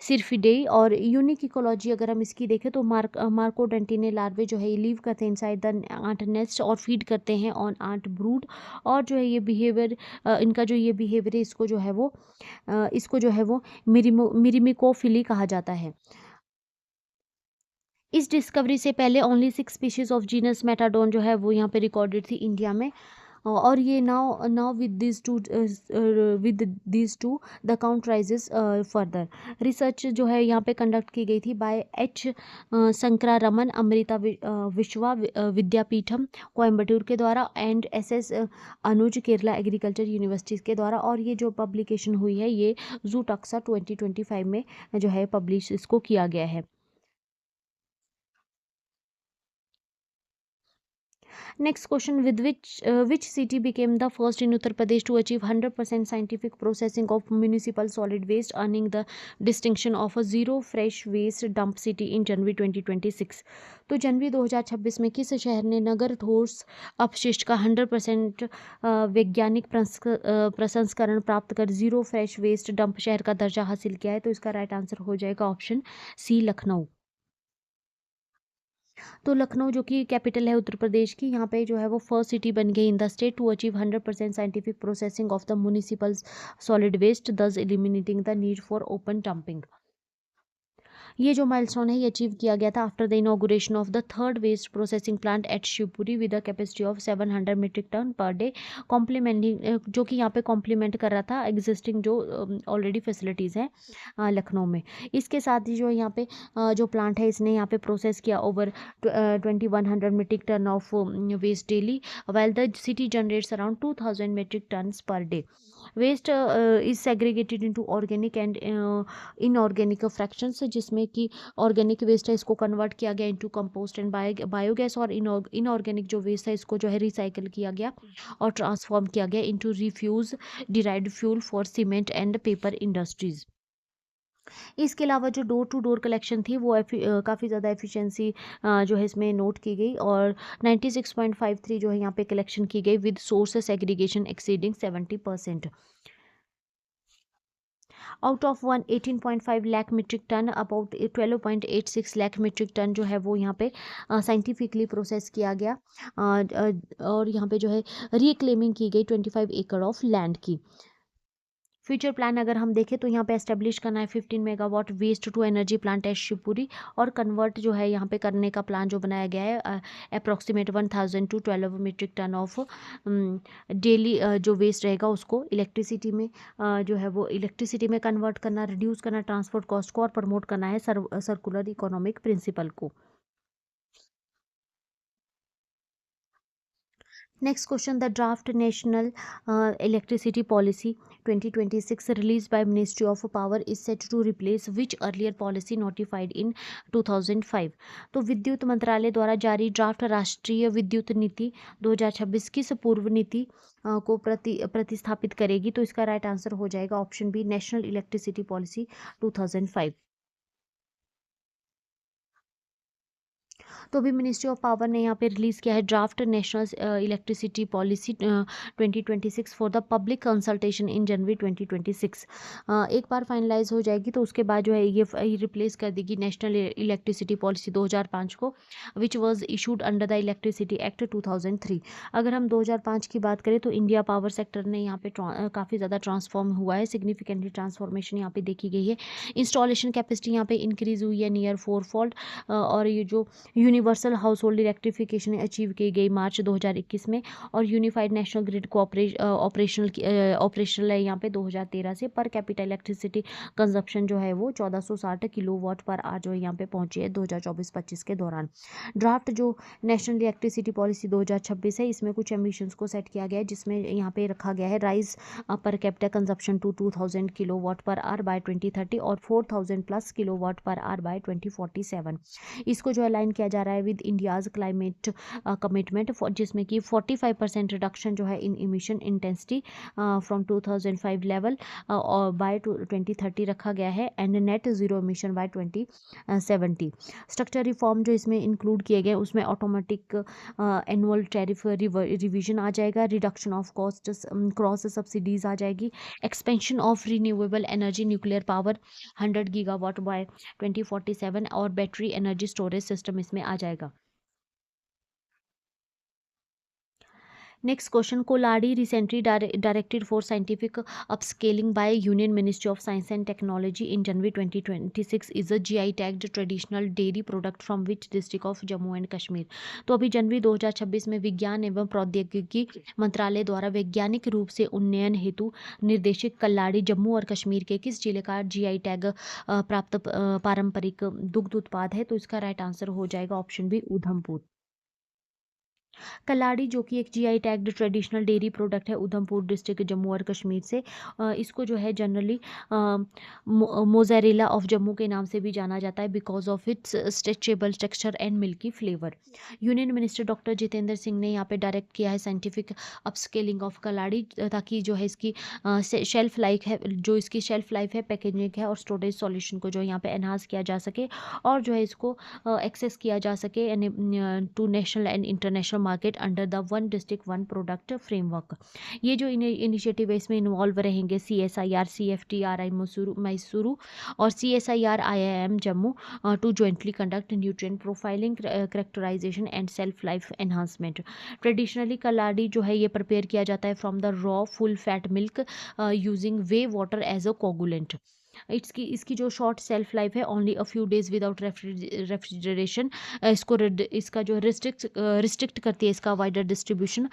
सिरफिडेई। और यूनिक इकोलॉजी अगर हम इसकी देखें तो मार्कोडोंटिने लार्वे जो है ये लीव करते हैं इनसाइड द आंट नेस्ट और फीड करते हैं ऑन आंट ब्रूड। और जो है ये बिहेवियर इनका जो ये बिहेवियर है इसको जो है वो मिरिमिकोफिली कहा जाता है। इस डिस्कवरी से पहले ओनली 6 स्पीशीज ऑफ जीनस मेटाडोन जो है वो यहाँ पे रिकॉर्डेड थी इंडिया में। और ये now with these two the count rises further. Research जो है यहाँ पे कंडक्ट की गई थी बाय एच शंकरारमन अमृता विश्वा विद्यापीठम कोयम्बटूर के द्वारा and SS Anuj Kerala agriculture universities के द्वारा। और ये जो पब्लिकेशन हुई है ये जूटॉक्सा 2025 में जो है पब्लिश इसको किया गया है। Next question: with which city became the first in Uttar Pradesh to achieve 100% scientific processing of municipal solid waste, earning the distinction of a zero fresh waste dump city in January 2026? तो जनवरी 2026 में किस शहर ने नगर ठोस अपशिष्ट का 100% वैज्ञानिक प्रसंस्करण प्राप्त कर जीरो फ्रेश वेस्ट डंप शहर का दर्जा हासिल किया है? तो इसका राइट आंसर हो जाएगा ऑप्शन सी लखनऊ। तो लखनऊ जो कि कैपिटल है उत्तर प्रदेश की, यहाँ पे जो है वो फर्स्ट सिटी बन गई in the state to achieve 100% scientific processing of the municipal solid waste, thus eliminating the need for open dumping. ये जो माइलस्टोन है ये अचीव किया गया था after the inauguration of the third waste processing plant at Shivpuri with a capacity of 700 metric ton per day, complementing जो कि यहाँ पे कॉम्प्लीमेंट कर रहा था एग्जिस्टिंग जो ऑलरेडी फैसिलिटीज़ हैं लखनऊ में। इसके साथ ही जो यहाँ पे जो प्लांट है इसने यहाँ पे प्रोसेस किया over 2100 metric ton of waste daily, while the city generates around 2000 metric tons per day. Waste is segregated into organic and inorganic fractions, जिसमें कि ऑर्गेनिक वेस्ट है इसको कन्वर्ट किया गया इनटू कंपोस्ट एंड बायोगैस, और inorganic जो waste है इसको जो है रिसाइकल किया गया और ट्रांसफॉर्म किया गया into refuse derived fuel for cement and paper industries. इसके अलावा जो डोर टू डोर कलेक्शन थी वो काफ़ी ज़्यादा एफिशिएंसी जो है इसमें नोट की गई, और 96.53 जो है यहाँ पे कलेक्शन की गई with source segregation exceeding 70%। Out of 18.5 lakh metric ton about 12.86 lakh metric ton जो है वो यहाँ पे साइंटिफिकली प्रोसेस किया गया, और यहाँ पे जो है रिक्लेमिंग की गई 25 एकड़ ऑफ लैंड की। फ्यूचर प्लान अगर हम देखें तो यहाँ पे एस्टेब्लिश करना है 15 megawatt waste to energy plant at Shivpuri, और कन्वर्ट जो है यहाँ पे करने का प्लान जो बनाया गया है approximate 1000 to 12 metric ton of daily जो वेस्ट रहेगा उसको इलेक्ट्रिसिटी में जो है वो इलेक्ट्रिसिटी में कन्वर्ट करना, रिड्यूस करना ट्रांसपोर्ट कॉस्ट को, और प्रमोट करना है सर्कुलर इकोनॉमिक प्रिंसिपल को। Next question: the draft National Electricity Policy 2026 released by Ministry of Power is set to replace which earlier policy notified in 2005? तो विद्युत मंत्रालय द्वारा जारी ड्राफ्ट राष्ट्रीय विद्युत नीति 2026 किस पूर्व नीति को प्रतिस्थापित करेगी? तो इसका राइट आंसर हो जाएगा option B national electricity policy 2005। तो अभी मिनिस्ट्री ऑफ पावर ने यहाँ पे रिलीज़ किया है draft national electricity policy 2026 for the public consultation in January 2026। एक बार फाइनलाइज हो जाएगी तो उसके बाद जो है ये रिप्लेस कर देगी नेशनल इलेक्ट्रिसिटी पॉलिसी 2005 को, which was issued under the electricity act 2003। अगर हम 2005 की बात करें तो इंडिया पावर सेक्टर ने यहाँ पे काफ़ी ज़्यादा ट्रांसफॉर्म हुआ है, सिग्निफिकेंटली ट्रांसफॉर्मेशन यहाँ पे देखी गई है। इंस्टॉलेशन कैपेसिटी यहाँ पे इंक्रीज हुई है नियर 4-fold, और ये जो universal house hold electrification achieve की गई मार्च 2021 में, और यूनिफाइड नेशनल ग्रिड को ऑपरेशनल है यहाँ पे 2013 से। पर कैपिटल इलेक्ट्रिसिटी कंजप्शन जो है वो 1460 किलोवाट पर आज जो यहाँ पे पहुंची है 2024-25 के दौरान। ड्राफ्ट जो नेशनल इलेक्ट्रिसिटी पॉलिसी 2026 है, इसमें कुछ एमिशंस को सेट किया गया है, जिसमें यहाँ पे रखा गया है rise per capital consumption to 2000 kilowatt per hour by 2030 और 4000 plus kilowatt per hour by 2047। इसको जो अलाइन किया जा रहा है विद इंडियाज क्लाइमेट कमिटमेंट, जिसमें कि 45% रिडक्शन जो है in emission intensity from 2005 level और बाय 2030 रखा गया है, and net zero emission by 2070। Structure reform जो इसमें इंक्लूड किए गए उसमें ऑटोमेटिक एनुअल टैरिफ रिवीजन आ जाएगा, reduction of cost cross subsidies आ जाएगी, expansion of renewable energy nuclear power 100 gigawatt by 2047, और बैटरी एनर्जी स्टोरेज सिस्टम इसमें आ जाएगा। नेक्स्ट क्वेश्चन, कोलाडी recently directed for scientific upscaling by union ministry of science and technology in January 2026 is a GI tagged traditional dairy product from which district of Jammu and Kashmir. तो अभी जनवरी 2026 में विज्ञान एवं प्रौद्योगिकी मंत्रालय द्वारा वैज्ञानिक रूप से उन्नयन हेतु निर्देशित कल्लाड़ी जम्मू और कश्मीर के किस जिले का जीआई टैग प्राप्त पारंपरिक दुग्ध उत्पाद है? तो इसका राइट आंसर हो जाएगा ऑप्शन बी, उधमपुर। कलाड़ी जो कि एक GI tagged traditional dairy product है उधमपुर डिस्ट्रिक्ट जम्मू और कश्मीर से। इसको जो है जनरली मोज़रेला ऑफ जम्मू के नाम से भी जाना जाता है because of it's stretchable texture and milky flavour. Union minister doctor Jitendra Singh ने यहाँ पे डायरेक्ट किया है साइंटिफिक अपस्केलिंग ऑफ कलाड़ी, ताकि जो है इसकी शेल्फ लाइफ है, जो इसकी शेल्फ लाइफ है, पैकेजिंग है और स्टोरेज सॉल्यूशन को जो यहाँ पे एनहांस किया जा सके, और जो है इसको एक्सेस किया जा सके to national and international market under the one district one product framework. ये जो इनिशिएटिव है इसमें इन्वॉल्व रहेंगे CSIR, CFTRI मैसूरू और CSIR IIM Jammu to jointly conduct nutrient profiling, characterization and shelf life enhancement. Traditionally kaladi जो है ये प्रिपेयर किया जाता है from the raw full fat milk using whey water as a coagulant. इसकी जो शॉर्ट सेल्फ लाइफ है only a few days without refrigeration, इसका जो रिस्ट्रिक्ट करती है इसका वाइडर डिस्ट्रीब्यूशन।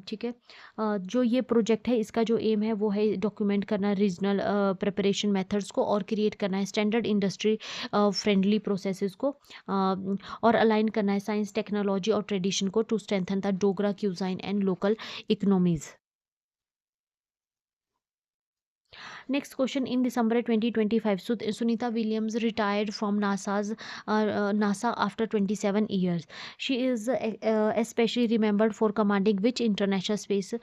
ठीक है, जो ये प्रोजेक्ट है इसका जो एम है वो है डॉक्यूमेंट करना रीजनल प्रिपरेशन मेथड्स को, और क्रिएट करना है स्टैंडर्ड इंडस्ट्री फ्रेंडली प्रोसेसेस को, और अलाइन करना है साइंस टेक्नोलॉजी और ट्रेडिशन को to strengthen the Dogra cuisine and local economies. Next question, in December 2025, Sunita Williams retired from NASA after 27 years. She is especially remembered for commanding which international space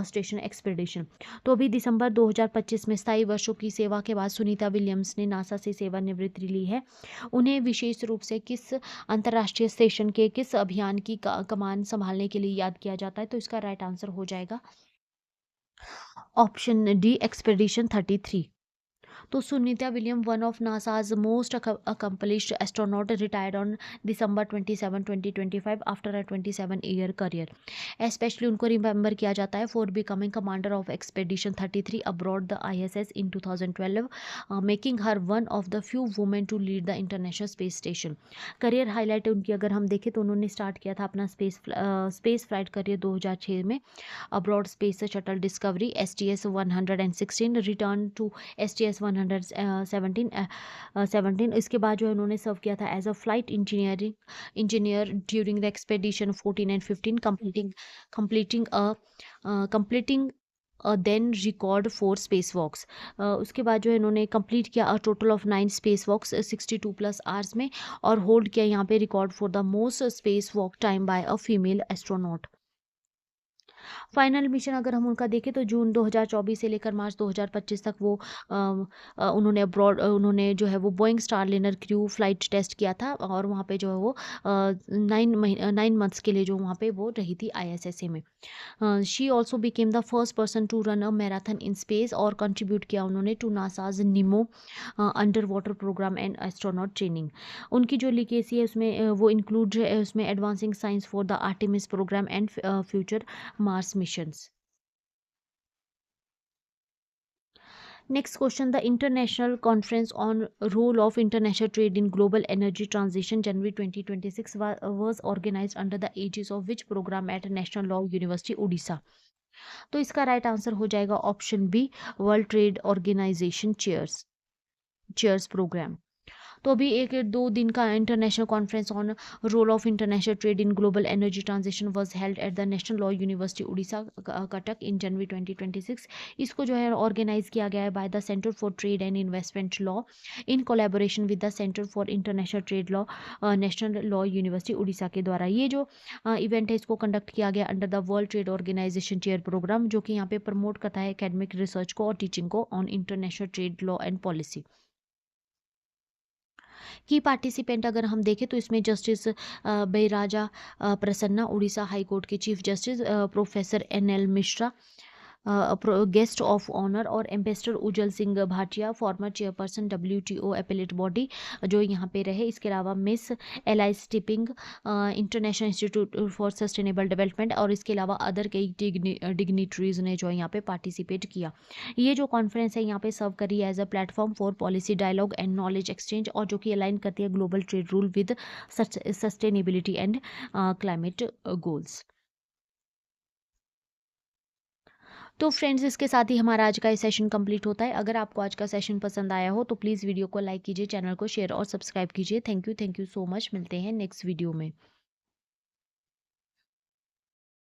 station expedition? तो अभी दिसंबर 2025 में 27 वर्षों की सेवा के बाद सुनीता विलियम्स ने नासा से सेवानिवृत्ति ली है। उन्हें विशेष रूप से किस अंतर्राष्ट्रीय स्टेशन के किस अभियान की कमान संभालने के लिए याद किया जाता है? तो इसका राइट आंसर हो जाएगा ऑप्शन डी, एक्सपेडिशन 33। तो Sunita William, one of NASA's most accomplished astronaut, retired on December 27, 2025 after a 27-year career. Specially उनको रिमेंबर किया जाता है for becoming commander of expedition 33 aboard the ISS in 2012, making her one of the few women to lead the International Space Station. Career highlight उनकी अगर हम देखें तो उन्होंने स्टार्ट किया था अपना स्पेस फ्लाइट करियर 2006 में, aboard space shuttle Discovery STS 116, return to STS 117। इसके बाद जो है उन्होंने सर्व किया था as a flight engineer during the expedition 14 and 15, completing then record 4 space walks. उसके बाद जो है इन्होंने कंप्लीट किया a total of 9 space walks 62+ hours में, और होल्ड किया यहाँ पे record for the most space walk time by a female astronaut. Final mission अगर हम उनका देखें तो जून 2024 से लेकर मार्च 2025 तक वो उन्होंने जो है वो बोइंग स्टारलिनर क्रू फ्लाइट टेस्ट किया था, और वहाँ पे जो है वो 9 मंथ्स के लिए जो वहाँ पे वो रही थी ISSA में। She also became the first person to run a marathon in space, और कंट्रीब्यूट किया उन्होंने to NASA's NEEMO under water programme and astronaut training. उनकी जो लिगेसी है उसमें वो इंक्लूड है उसमें advancing science for the Artemis programme and future Mars missions. Next question, the International Conference on Role of International Trade in Global Energy Transition, January 2026, was organized under the aegis of which program at National Law University, Odisha? तो इसका right answer हो जाएगा option B, world trade organisation chairs program. तो अभी एक 2 दिन का international conference on role of international trade in global energy transition was held at the national law university Odisha Cuttack in January 2026। इसको जो है ऑर्गेनाइज किया गया है by the centre for trade and investment law in collaboration with the centre for international trade law, national law university Odisha के द्वारा। ये जो इवेंट है इसको कंडक्ट किया गया under the World trade Organization chair programme, जो कि यहाँ पे प्रमोट करता है एकेडमिक रिसर्च को और टीचिंग को on international trade law and policy. की पार्टिसिपेंट अगर हम देखें तो इसमें justice Biraja Prasanna Odisha high court के chief justice, professor NL Mishra guest of honour, और ambassador Ujjwal Singh Bhatia former chairperson WTO appellate body जो यहाँ पे रहे। इसके अलावा मिस एलाई स्टिपिंग international institute for sustainable development, और इसके अलावा अदर कई डिग्निटरीज ने जो यहाँ पे पार्टिसिपेट किया। ये जो कॉन्फ्रेंस है यहाँ पे सर्व करी as a platform for policy dialogue and knowledge exchange, और जो कि अलाइन करती है global trade rule with sustainability and climate goals. तो फ्रेंड्स, इसके साथ ही हमारा आज का ये सेशन कंप्लीट होता है। अगर आपको आज का सेशन पसंद आया हो तो प्लीज़ वीडियो को लाइक कीजिए, चैनल को शेयर और सब्सक्राइब कीजिए। Thank you so much. मिलते हैं नेक्स्ट वीडियो में।